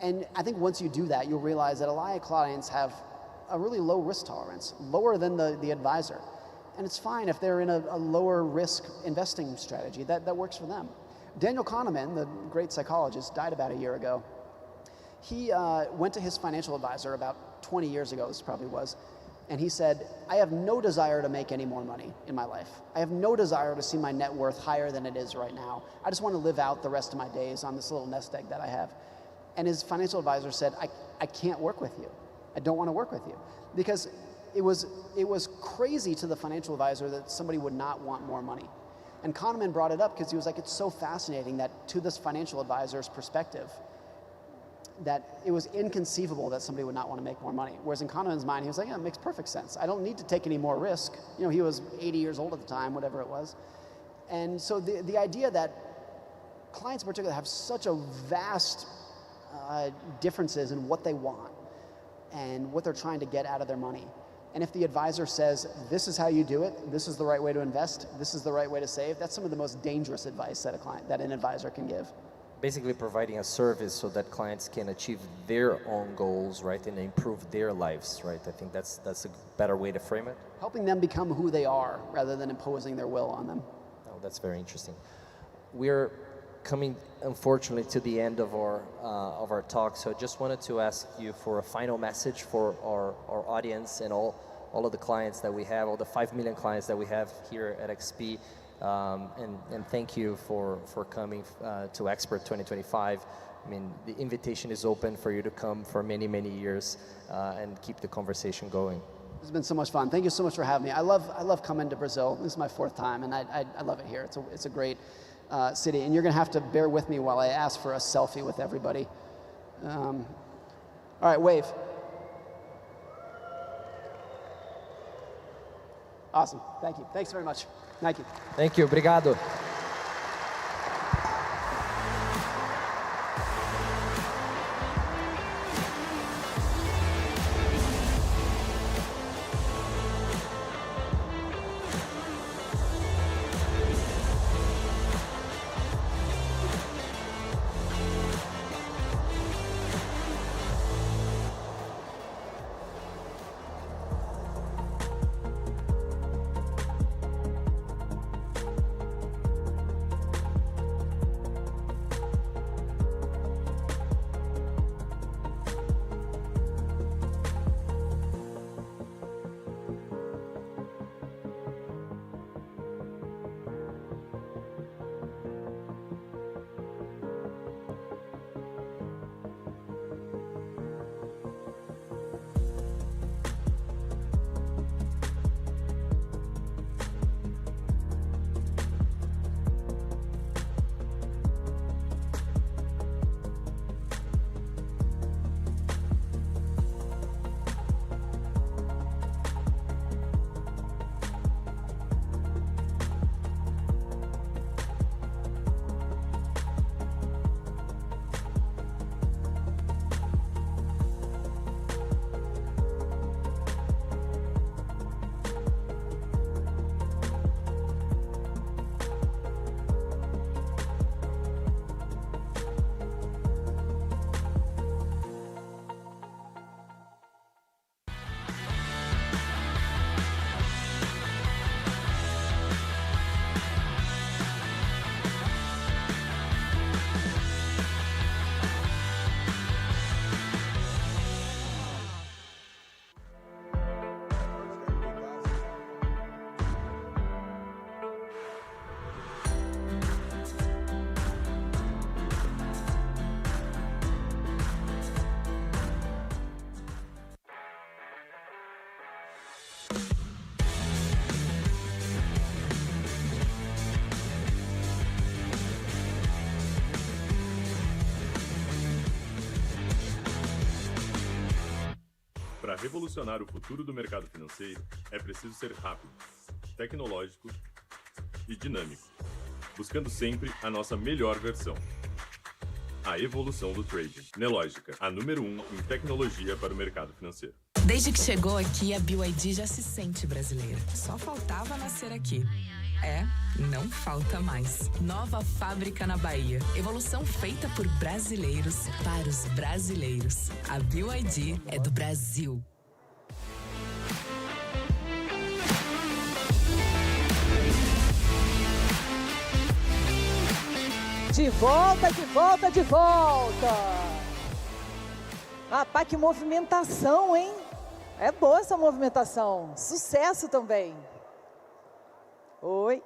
And I think once you do that, you'll realize that a lot of clients have a really low risk tolerance, lower than the advisor. And it's fine if they're in a lower risk investing strategy. That works for them. Daniel Kahneman, the great psychologist, died about a year ago. He went to his financial advisor about 20 years ago, this probably was, and he said, I have no desire to make any more money in my life. I have no desire to see my net worth higher than it is right now. I just want to live out the rest of my days on this little nest egg that I have. And his financial advisor said, I can't work with you. I don't want to work with you. Because it was crazy to the financial advisor that somebody would not want more money. And Kahneman brought it up because he was like, it's so fascinating that to this financial advisor's perspective, that it was inconceivable that somebody would not want to make more money. Whereas in Kahneman's mind, he was like, yeah, it makes perfect sense. I don't need to take any more risk. He was 80 years old at the time, whatever it was. And so the idea that clients in particular have such a vast differences in what they want and what they're trying to get out of their money, And if the advisor says, this is how you do it, this is the right way to invest, this is the right way to save, that's some of the most dangerous advice that an advisor can give. Basically providing a service so that clients can achieve their own goals, right, and improve their lives, right? I think that's a better way to frame it. Helping them become who they are rather than imposing their will on them. Oh, that's very interesting. We're coming, unfortunately, to the end of our talk, so I just wanted to ask you for a final message for our audience and all of the clients that we have, all the 5 million clients that we have here at XP, and thank you for coming to Expert 2025. I mean, the invitation is open for you to come for many, many years and keep the conversation going. This has been so much fun. Thank you so much for having me. I love coming to Brazil. This is my 4th time, and I love it here. It's a great city, and you're going to have to bear with me while I ask for a selfie with everybody. All right, wave. Awesome. Thank you. Thanks very much. Thank you. Thank you. Obrigado. Para revolucionar o futuro do mercado financeiro, é preciso ser rápido, tecnológico e dinâmico, buscando sempre a nossa melhor versão. A evolução do trading. Nelógica, a número 1 em tecnologia para o mercado financeiro. Desde que chegou aqui, a BYD já se sente brasileira. Só faltava nascer aqui. Não falta mais. Nova fábrica na Bahia. Evolução feita por brasileiros para os brasileiros. A BYD é do Brasil. De volta, de volta, de volta. Rapaz, que movimentação, hein? É boa essa movimentação. Sucesso também. Oi.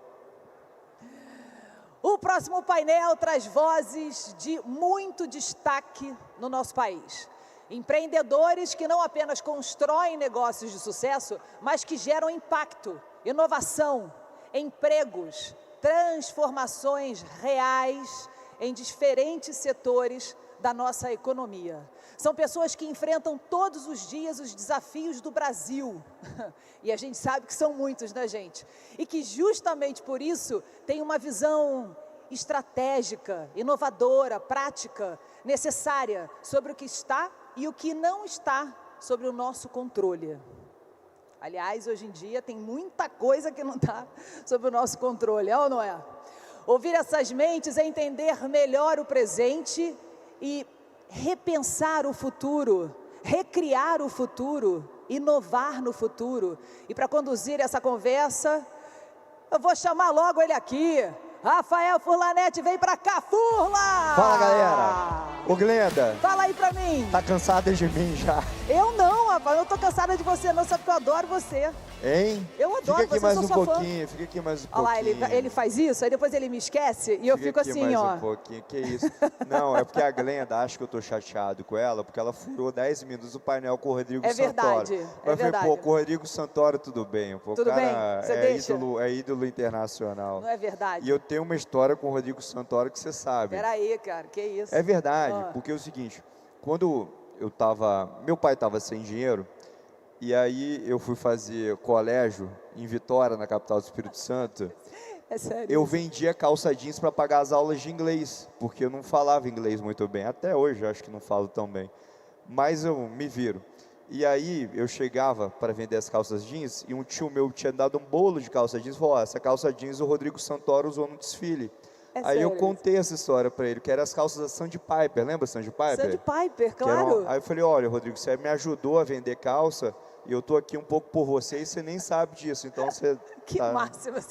O próximo painel traz vozes de muito destaque no nosso país. Empreendedores que não apenas constroem negócios de sucesso, mas que geram impacto, inovação, empregos, transformações reais em diferentes setores da nossa economia. São pessoas que enfrentam todos os dias os desafios do Brasil. E a gente sabe que são muitos, né, gente? E que justamente por isso têm uma visão estratégica, inovadora, prática, necessária sobre o que está e o que não está sobre o nosso controle. Aliás, hoje em dia tem muita coisa que não está sob o nosso controle, é ou não é? Ouvir essas mentes é entender melhor o presente e repensar o futuro, recriar o futuro, inovar no futuro. E para conduzir essa conversa, eu vou chamar logo ele aqui. Rafael Furlanete, vem pra cá, Furla! Fala, galera! Ô, Glenda! Fala aí pra mim! Tá cansada de mim já? Eu não, rapaz, não tô cansada de você não, sabe que eu adoro você. Hein? Eu adoro fica aqui você, mais sou um sua fã. pouquinho, fica aqui mais um Olha lá, pouquinho. ele faz isso, aí depois ele me esquece e eu fico aqui assim, mais ó. um pouquinho, que isso? Não, é porque a Glenda acha que eu tô chateado com ela, porque ela furou 10 minutos o painel com o Rodrigo É Santoro. verdade, Mas é eu falei, verdade. pô, com o Rodrigo Santoro tudo bem. Pô, Tudo o cara bem? Você deixa? é ídolo internacional. Não é verdade? E eu tenho uma história com o Rodrigo Santoro que você sabe. Peraí, cara, que isso? É verdade, Ah. porque é o seguinte, quando meu pai estava sem dinheiro, e aí eu fui fazer colégio em Vitória, na capital do Espírito Santo, É sério? eu vendia calça jeans para pagar as aulas de inglês, porque eu não falava inglês muito bem, até hoje eu acho que não falo tão bem, mas eu me viro. E aí eu chegava para vender as calças jeans, e um tio meu tinha dado um bolo de calça jeans, falou, ó, essa calça jeans o Rodrigo Santoro usou no desfile. É Aí eu sério contei essa história para ele, que eram as calças da Sandpiper, lembra Sandpiper? Sandpiper, Que eram- claro. Aí eu falei, olha, Rodrigo, você me ajudou a vender calça, e eu tô aqui um pouco por você, e você nem sabe disso, então você... Que tá... máximo essa